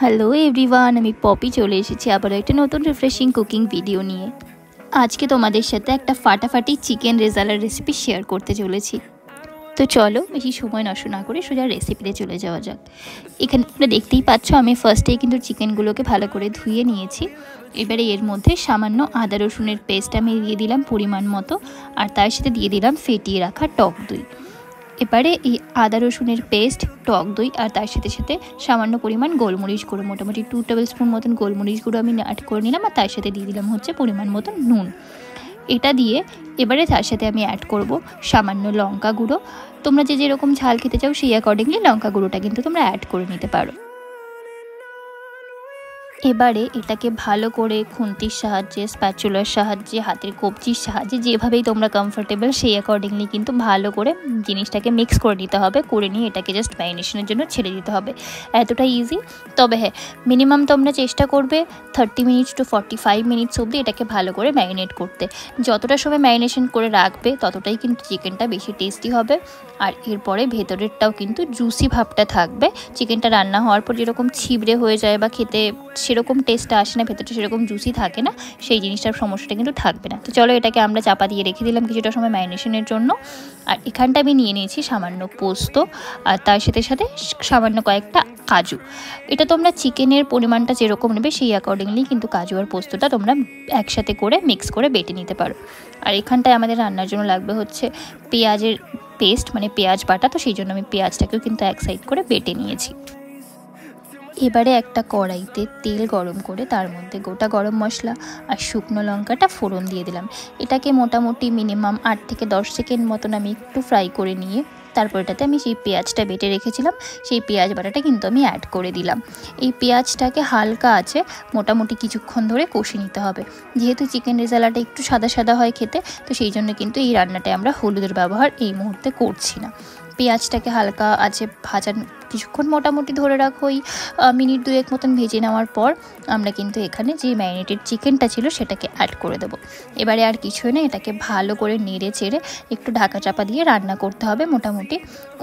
Hello everyone, আমি poppy চলে এসেছি আবার একটা নতুন রিফ্রেশিং কুকিং ভিডিও নিয়ে। আজকে তোমাদের সাথে একটা ফাটাফাটি চিকেন রেজালার রেসিপি শেয়ার করতে চলেছি। তো চলো বেশি সময় নষ্ট না করে সোজা রেসিপিতে চলে যাওয়া যাক। এখানে তোমরা দেখতেই পাচ্ছ আমি ফার্স্টেই কিন্তু চিকেনগুলোকে ভালো করে ধুয়ে নিয়েছি। এবারে এর মধ্যে সামান্য আদা রসুনের পেস্ট আমি দিয়ে দিলাম পরিমাণ মতো, আর তার সাথে দিয়ে দিলাম ফেটিয়ে রাখা টক দই। এবারে এই আদা রসুনের পেস্ট, টক দই আর তার সাথে সাথে সামান্য পরিমাণ গোলমরিচ গুঁড়ো, মোটামুটি 2 টেবিল স্পুন মতন গোলমরিচ গুঁড়ো আমি অ্যাড করে নিলাম, আর তার সাথে দিয়ে দিলাম হচ্ছে পরিমাণ মতন নুন। এটা দিয়ে এবারে তার সাথে আমি অ্যাড করব সামান্য লঙ্কা গুঁড়ো। তোমরা যে যেরকম ঝাল খেতে চাও সেই অ্যাকর্ডিংলি লঙ্কা গুঁড়োটা কিন্তু তোমরা অ্যাড করে নিতে পারো। এবারে এটাকে ভালো করে খুন্তির সাহায্যে, স্প্যাচুলার সাহায্যে, হাতের কবজির সাহায্যে, যেভাবেই তোমরা কমফোর্টেবল সেই অ্যাকর্ডিংলি কিন্তু ভালো করে জিনিসটাকে মিক্স করে নিতে হবে। করে নিয়ে এটাকে জাস্ট ম্যারিনেশনের জন্য ছেড়ে দিতে হবে। এতটাই ইজি। তবে হ্যাঁ, মিনিমাম তোমরা চেষ্টা করবে 30 মিনিটস টু 45 মিনিটস অবধি এটাকে ভালো করে ম্যারিনেট করতে। যতটা সময় ম্যারিনেশন করে রাখবে ততটাই কিন্তু চিকেনটা বেশি টেস্টি হবে। আর এরপরে ভেতরেরটাও কিন্তু জুসি ভাবটা থাকবে। চিকেনটা রান্না হওয়ার পর যেরকম ছিবড়ে হয়ে যায় বা খেতে সেরকম টেস্টটা আসে না, ভেতরটা সেরকম জুসি থাকে না, সেই জিনিসটার সমস্যাটা কিন্তু থাকবে না। তো চলো এটাকে আমরা চাপা দিয়ে রেখে দিলাম কিছুটা সময় ম্যারিনেশনের জন্য। আর এখানটা আমি নিয়ে নিয়েছি সামান্য পোস্ত, আর তার সাথে সাথে সামান্য কয়েকটা কাজু। এটা তোমরা চিকেনের পরিমাণটা যেরকম নেবে সেই অ্যাকর্ডিংলি কিন্তু কাজু আর পোস্তটা তোমরা একসাথে করে মিক্স করে বেটে নিতে পারো। আর এখানটায় আমাদের রান্নার জন্য লাগবে হচ্ছে পেঁয়াজের পেস্ট, মানে পেঁয়াজ বাটা। তো সেই জন্য আমি পেঁয়াজটাকেও কিন্তু এক সাইড করে বেটে নিয়েছি। এবারে একটা কড়াইতে তেল গরম করে তার মধ্যে গোটা গরম মশলা আর শুকনো লঙ্কাটা ফোড়ন দিয়ে দিলাম। এটাকে মোটামুটি মিনিমাম 8 থেকে 10 সেকেন্ড মতন আমি একটু ফ্রাই করে নিয়ে তারপর এটাতে আমি সেই পেঁয়াজটা বেটে রেখেছিলাম সেই পেঁয়াজ বাটাটা কিন্তু আমি অ্যাড করে দিলাম। এই পেঁয়াজটাকে হালকা আছে মোটামুটি কিছুক্ষণ ধরে কষে নিতে হবে। যেহেতু চিকেন রেজালাটা একটু সাদা সাদা হয় খেতে, তো সেই জন্য কিন্তু এই রান্নাটায় আমরা হলুদের ব্যবহার এই মুহূর্তে করছি না। পেঁয়াজটাকে হালকা আছে ভাজা কিছুক্ষণ মোটামুটি ধরে রাখো, ওই মিনিট 2 মতন ভেজে নেওয়ার পর আমরা কিন্তু এখানে যে ম্যারিনেটেড চিকেনটা ছিল সেটাকে অ্যাড করে দেবো। এবারে আর কিছুই না, এটাকে ভালো করে নেড়ে চেড়ে একটু ঢাকা চাপা দিয়ে রান্না করতে হবে মোটামুটি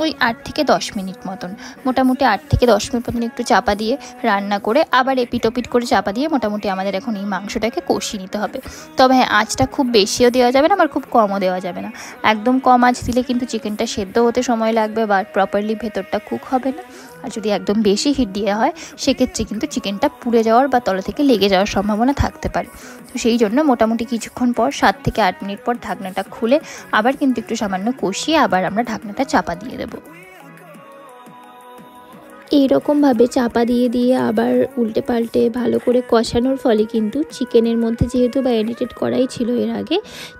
ওই 8 থেকে 10 মিনিট মতন। মোটামুটি 8 থেকে 10 মিনিট মতন একটু চাপা দিয়ে রান্না করে আবার এপিটোপিট করে চাপা দিয়ে মোটামুটি আমাদের এখন এই মাংসটাকে কষিয়ে নিতে হবে। তবে হ্যাঁ, আঁচটা খুব বেশিও দেওয়া যাবে না, আবার খুব কমও দেওয়া যাবে না। একদম কম আঁচ দিলে কিন্তু চিকেনটা সেদ্ধ হতে সময় লাগবে বা প্রপারলি ভেতরটা কুক হবে না। আর যদি একদম বেশি হিট দেওয়া হয় সেক্ষেত্রে কিন্তু চিকেনটা পুড়ে যাওয়ার বা তলা থেকে লেগে যাওয়ার সম্ভাবনা থাকতে পারে। তো সেই জন্য মোটামুটি কিছুক্ষণ পর 7 থেকে 8 মিনিট পর ঢাকনাটা খুলে আবার কিন্তু একটু সামান্য কষিয়ে আবার আমরা ঢাকনাটা চাপা দিয়ে দেবো। এইরকমভাবে চাপা দিয়ে দিয়ে আবার উল্টে পাল্টে ভালো করে কষানোর ফলে কিন্তু চিকেনের মধ্যে, যেহেতু ম্যারিনেটেড করাই ছিল এর আগে,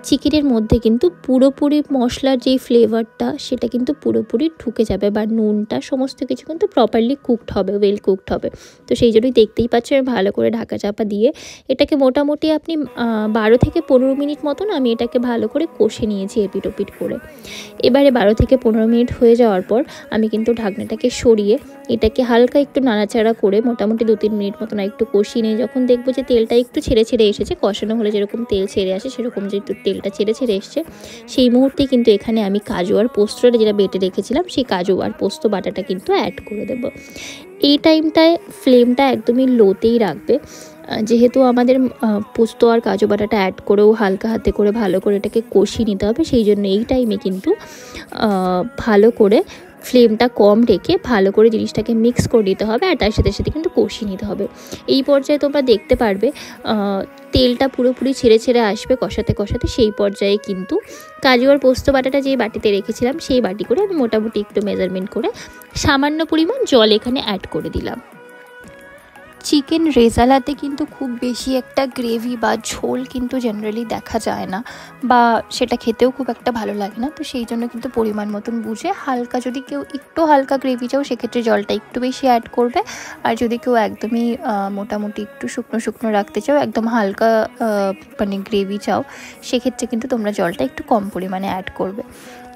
চিকেনের মধ্যে কিন্তু পুরোপুরি মশলার যেই ফ্লেভারটা সেটা কিন্তু পুরোপুরি ঢুকে যাবে, বা নুনটা সমস্ত কিছু কিন্তু প্রপারলি কুকড হবে, ওয়েল কুকড হবে। তো সেই জন্যই দেখতেই পাচ্ছ আমি ভালো করে ঢাকা চাপা দিয়ে এটাকে মোটামুটি আপনি 12 থেকে 15 মিনিট মতন আমি এটাকে ভালো করে কষে নিয়েছি এপিট ওপিট করে। এবারে 12 থেকে 15 মিনিট হয়ে যাওয়ার পর আমি কিন্তু ঢাকনাটাকে সরিয়ে এটাকে হালকা একটু নাড়াচাড়া করে মোটামুটি 2-3 মিনিট মতন একটু কষিয়ে নিয়ে যখন দেখবো যে তেলটা একটু ছেড়ে ছেড়ে এসেছে, কষানো হলে যেরকম তেল ছেড়ে আসে সেরকম যেহেতু তেলটা ছেড়ে ছেড়ে এসছে, সেই মুহূর্তে কিন্তু এখানে আমি কাজু আর পোস্তটা যেটা বেটে রেখেছিলাম সেই কাজু আর পোস্ত বাটাটা কিন্তু অ্যাড করে দেবো। এই টাইমটায় ফ্লেমটা একদমই লোতেই রাখবে, যেহেতু আমাদের পোস্ত আর কাজু বাটাটা অ্যাড করেও হালকা হাতে করে ভালো করে এটাকে কষিয়ে নিতে হবে। সেই জন্য এই টাইমে কিন্তু ভালো করে ফ্লেমটা কম রেখে ভালো করে জিনিসটাকে মিক্স করে দিতে হবে, আর তার সাথে সাথে কিন্তু কষিয়ে নিতে হবে। এই পর্যায়ে তোমরা দেখতে পারবে তেলটা পুরোপুরি ছেড়ে ছেড়ে আসবে কষাতে কষাতে। সেই পর্যায়ে কিন্তু কাজু আর পোস্ত বাটাটা যে বাটিতে রেখেছিলাম সেই বাটি করে আমি মোটামুটি একটু মেজারমেন্ট করে সামান্য পরিমাণ জল এখানে অ্যাড করে দিলাম। চিকেন রেজালাতে কিন্তু খুব বেশি একটা গ্রেভি বা ঝোল কিন্তু জেনারেলি দেখা যায় না, বা সেটা খেতেও খুব একটা ভালো লাগে না। তো সেই জন্য কিন্তু পরিমাণ মতন বুঝে হালকা, যদি কেউ একটু হালকা গ্রেভি চাও সেক্ষেত্রে জলটা একটু বেশি অ্যাড করবে, আর যদি কেউ একদমই মোটামুটি একটু শুকনো শুকনো রাখতে চাও, একদম হালকা মানে গ্রেভি চাও, সেক্ষেত্রে কিন্তু তোমরা জলটা একটু কম পরিমাণে অ্যাড করবে।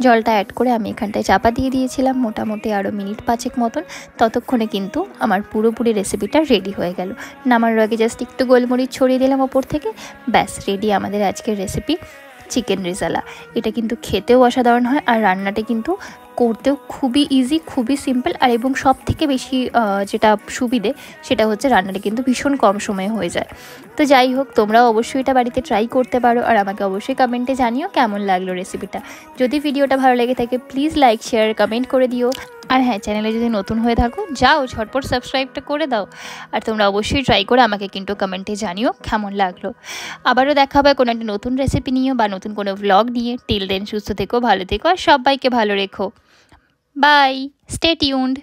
জলটা অ্যাড করে আমি এখানটায় চাপা দিয়ে দিয়েছিলাম মোটামুটি আরও মিনিট 5 মতন। ততক্ষণে কিন্তু আমার পুরোপুরি রেসিপিটা রেডি হয়ে গেল। নামানোর আগে জাস্ট একটু গোলমরিচ ছড়িয়ে দিলাম ওপর থেকে, ব্যাস রেডি আমাদের আজকের রেসিপি চিকেন রেজালা। এটা কিন্তু খেতেও অসাধারণ হয়, আর রান্নাটা কিন্তু করতেও খুবই ইজি, খুবই সিম্পল, আর এবং সব থেকে বেশি যেটা সুবিধে সেটা হচ্ছে রান্নাটা কিন্তু ভীষণ কম সময়ে হয়ে যায়। তো যাই হোক, তোমরাও অবশ্যই এটা বাড়িতে ট্রাই করতে পারো, আর আমাকে অবশ্যই কমেন্টে জানিও কেমন লাগলো রেসিপিটা। যদি ভিডিওটা ভালো লেগে থাকে প্লিজ লাইক শেয়ার কমেন্ট করে দিও। আর হ্যাঁ, চ্যানেলে যদি নতুন হয়ে থাকো যাও ঝটপট সাবস্ক্রাইবটা করে দাও। আর তোমরা অবশ্যই ট্রাই করে আমাকে কিন্তু কমেন্টে জানিও কেমন লাগলো। আবারও দেখা হবে কোনো একটা নতুন রেসিপি নিয়ে বা নতুন কোনো ভ্লগ নিয়ে। টিল দেন সুস্থ থেকো, ভালো থেকো, আর সবাইকে ভালো রেখো। Bye, stay tuned.